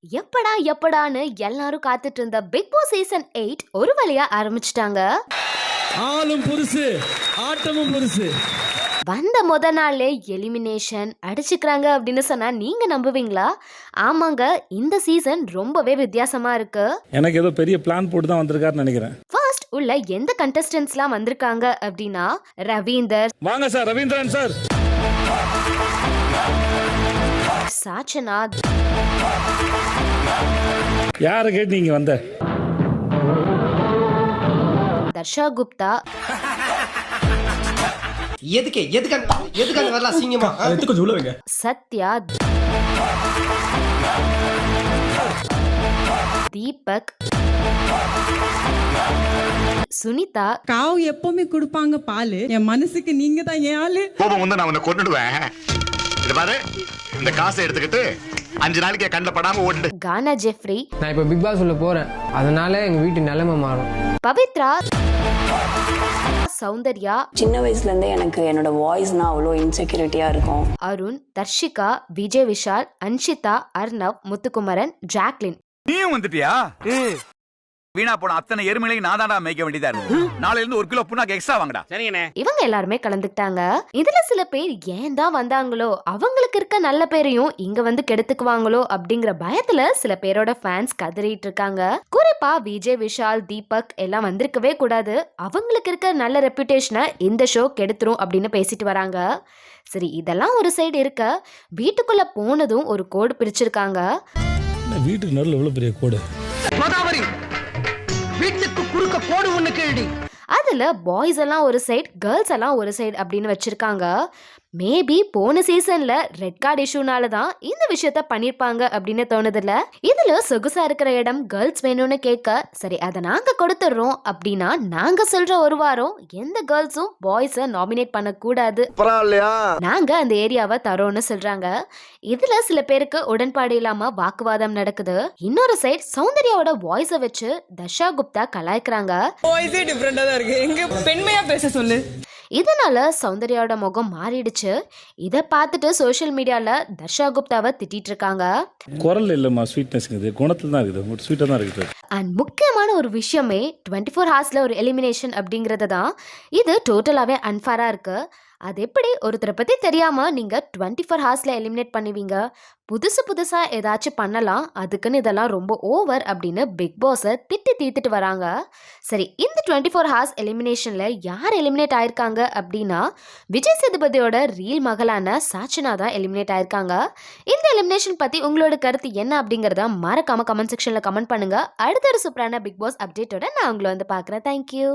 எப்படா எப்படான்னு எல்லாரும் காத்துட்டு இருந்த பிக் பாஸ் சீசன் 8 ஒரு வழியா ஆரம்பிச்சிட்டாங்க. ஆளும் புதுசு, ஆட்டமும் புதுசு. வந்த முத நாள்லே எலிமினேஷன் அடிச்சுக்கிறாங்க அப்படின்னு சொன்னா நீங்க நம்புவீங்களா? ஆமாங்க, இந்த சீசன் ரொம்பவே வித்தியாசமா இருக்கு. எனக்கு ஏதோ பெரிய பிளான் போட்டு தான் வந்திருக்காருன்னு நினைக்கிறேன். ஃபர்ஸ்ட் உள்ள எந்த கண்டஸ்டன்ட்ஸ்லாம் வந்திருக்காங்க அப்படின்னா ரவீந்தர், வாங்க சார், ரவீந்திரன் சார், சாச்சனா, யாரை கேட்டு நீங்க வந்த? தர்ஷா குப்தா, எதுக்கு வரலாம் சிங்கமா கொஞ்சம் உள்ள வைங்க, சத்யா, தீபக், சுனிதா. காவு எப்பவுமே கொடுப்பாங்க பாலு. என் மனசுக்கு நீங்க தான் என் ஆளு. கோபம் வந்து நான் உன்னை கொன்னுடுவேன். இது பாரு, இந்த காசை எடுத்துக்கிட்டு 5 நாளைக்கு கண்ணில் படாம ஓட்டு. கானா ஜெஃப்ரி, நான் இப்ப பிக் பாஸ் உள்ள போறேன், அதனால எங்க வீட்டு நிலைமை மாறும். பவித்ரா, சௌந்தர்யா, சின்ன வயசுல இருந்தே எனக்கு என்னோட வாய்ஸ்னா அவ்வளோ இன்செக்யூரிட்டியா இருக்கும். அருண், தர்ஷிகா, விஜய் விஷால், அன்ஷிதா, அர்ணவ், முத்துக்குமரன், ஜாக்லின். நீயும் வந்துட்டியா? வீணா போன அத்தனை எருமையிலையும் நான் தாண்டா மேய்க்க வேண்டியதா இருக்கு. நாளைல இருந்து 1 கிலோ புண்ணாக்கு எக்ஸ்ட்ரா வாங்கடா. சரிங்கண்ணே. இவங்க எல்லாருமே கலந்துக்கிட்டாங்க. இதுல சில பேர் ஏன் தான் வந்தாங்களோ, அவங்களுக்கு இருக்க நல்ல பேரையும் இங்க வந்து கெடுத்துக்குவாங்களோ அப்படிங்கிற பயத்துல சில பேரோட ஃபேன்ஸ் கதறிட்டு இருக்காங்க. குறிப்பா விஜய் விஷால், தீபக் எல்லாம் வந்திருக்கவே கூடாது, அவங்களுக்கு இருக்க நல்ல ரெப்யூட்டேஷனை இந்த ஷோ கெடுத்துரும் அப்படின்னு பேசிட்டு வராங்க. சரி, இதெல்லாம் ஒரு சைடு இருக்க, வீட்டுக்குள்ள போனதும் ஒரு கோடு பிரிச்சிருக்காங்க. வீட்டுக்கு நடுவில் எவ்வளவு பெரிய கோடு. வீட்டுக்கு குறுக்க கோடு ஒண்ணு கேள்வி. அதுல பாய்ஸ் எல்லாம் ஒரு சைடு, கேர்ள்ஸ் எல்லாம் ஒரு சைடு அப்படின்னு வச்சிருக்காங்க. மேபி போன சீசன்ல ரெட் கார்டு இஷ்யூனால தான் இந்த விஷயத்த பண்ணிருப்பாங்க அப்படின்னு தோணுதுல. இதுல சொகுசா இருக்கிற இடம் கேர்ள்ஸ் வேணும்னு கேட்க, சரி அதை நாங்க கொடுத்துடுறோம் அப்படின்னா நாங்க சொல்ற ஒரு வாரம் எந்த கேர்ள்ஸும் பாய்ஸ நாமினேட் பண்ண கூடாது, நாங்க அந்த ஏரியாவை தரோம்னு சொல்றாங்க. இதுல சில பேருக்கு உடன்பாடு இல்லாம வாக்குவாதம் நடக்குது. இன்னொரு சைடு சௌந்தர்யாவோட வாய்ஸ வச்சு தர்ஷா குப்தா கலாய்க்கிறாங்க. வாய்ஸே டிஃபரெண்டா தான் இருக்கு. எங்க பெண்மையா பேச சொல்லு. இதனால சௌந்தர்யாவோட முகம் மாறிடுச்சு. இதை பார்த்துட்டு சோஷியல் மீடியால தர்ஷா குப்தாவை திட்டிட்டு இருக்காங்க. குரல் இல்லம்மா, ஸ்வீட்னஸ் குணத்துல தான் இருக்குது, ஸ்வீட்டா தான் இருக்குது. அண்ட் முக்கியமான ஒரு விஷயமே 24 ஹார்ஸ்ல ஒரு எலிமினேஷன் அப்படிங்கிறது தான். இது டோட்டலாவே அன்ஃபேரா இருக்கு. அது எப்படி ஒருத்தரை பத்தி தெரியாம நீங்க 24 ஹார்ஸ்ல எலிமினேட் பண்ணுவீங்க? புதுசா ஏதாச்சும் பண்ணலாம், அதுக்குன்னு இதெல்லாம் ரொம்ப ஓவர் அப்படின்னு பிக் பாஸை திட்டி தீர்த்துட்டு வராங்க. சரி, இந்த 24 ஹார்ஸ் எலிமினேஷன்ல யார் எலிமினேட் ஆயிருக்காங்க அப்படின்னா விஜய் சேதுபதியோட ரீல் மகளான சாச்சனா தான் எலிமினேட் ஆயிருக்காங்க. இந்த எலிமினேஷன் பத்தி உங்களோட கருத்து என்ன அப்படிங்கறத மறக்காம கமெண்ட் செக்ஷன்ல கமெண்ட் பண்ணுங்க. அடுத்த ஒரு சூப்பரான பிக் பாஸ் அப்டேட்டோட நான் உங்களை வந்து பாக்குறேன். தேங்க்யூ.